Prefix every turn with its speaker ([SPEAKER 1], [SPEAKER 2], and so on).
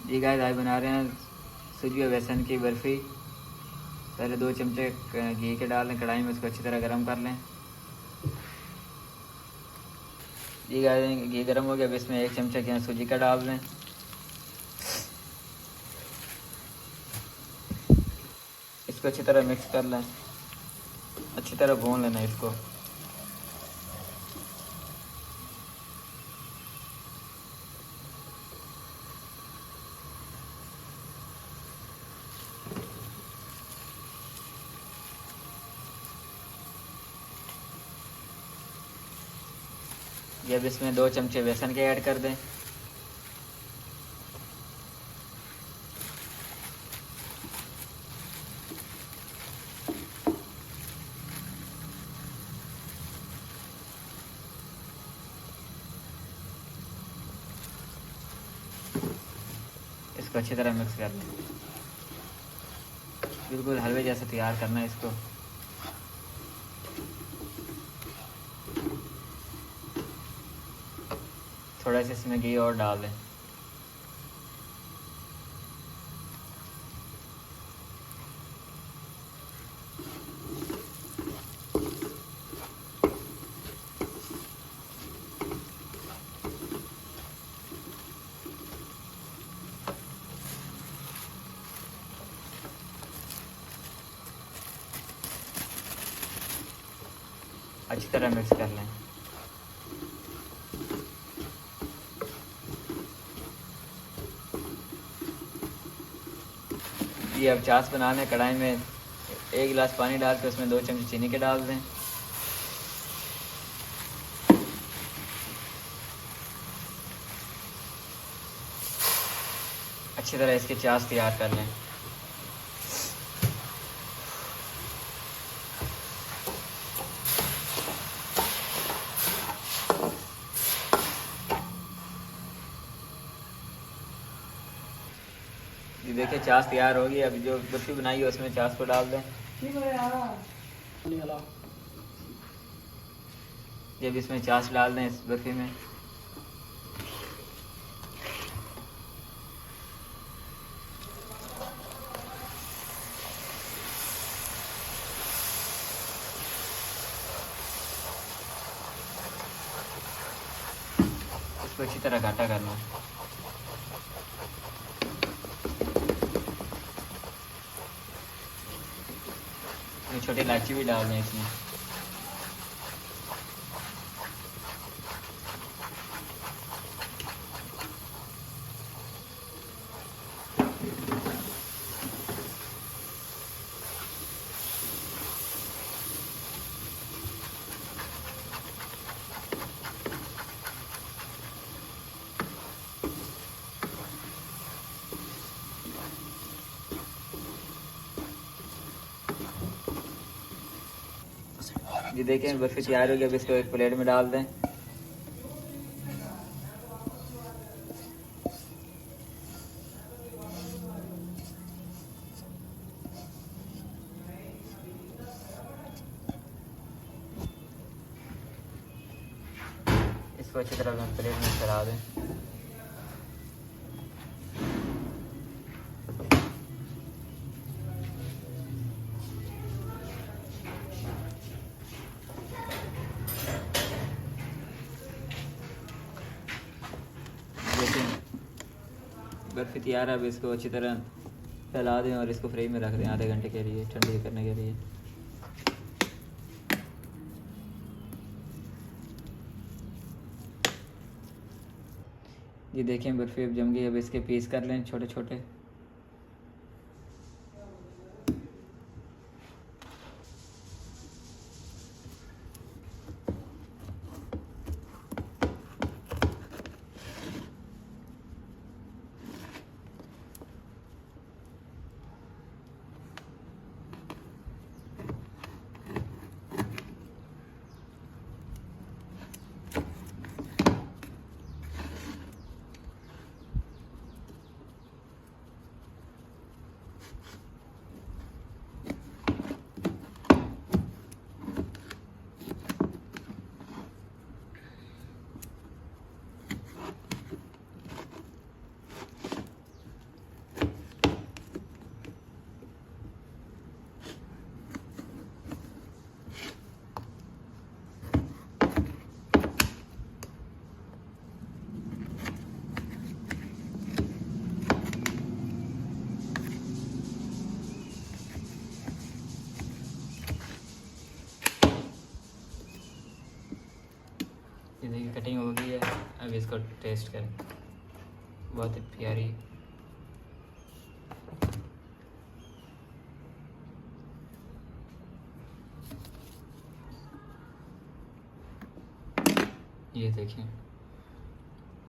[SPEAKER 1] जी guys, आज बना रहे हैं सूजी और बेसन की बर्फ़ी। पहले 2 चमचे घी के डाल लें कढ़ाई में, उसको अच्छी तरह गर्म कर लें। जी गाइस, घी गर्म हो गया। अब इसमें 1 चमचा के सूजी का डाल दें। इसको अच्छी तरह मिक्स कर लें, अच्छी तरह भून लेना इसको। अब इसमें 2 चमचे बेसन के ऐड कर दें। इसको अच्छी तरह मिक्स कर लें, बिल्कुल हलवे जैसा तैयार करना है इसको। थोड़ा सा इसमें घी और डाल दें। अच्छी तरह मिक्स कर लें। ये अब चाश बनाने कढ़ाई में 1 गिलास पानी डाल के उसमें 2 चम्मच चीनी के डाल दें। अच्छी तरह इसकी चाश तैयार कर लें। ये देखिए चाश तैयार होगी। अब जो बर्फी बनाई है उसमें चाश को डाल दें। जब इसमें चाश डाल दें इस बर्फी में, इसको अच्छी तरह घाटा करना है। छोटी इलायची भी डाल दें इसमें। ये देखें बर्फी तैयार हो गई। अब इसको एक प्लेट में डाल दें। इसको अच्छी तरह प्लेट में चढ़ा दें। लेकिन बर्फी तैयार है। अब इसको अच्छी तरह फैला दें और इसको फ्रिज में रख दें आधे घंटे के लिए, ठंडी करने के लिए। ये देखें बर्फी अब जम गई। अब इसके पीस कर लें छोटे छोटे। कटिंग हो गई है, अब इसको टेस्ट करें। बहुत ही प्यारी, ये देखिए।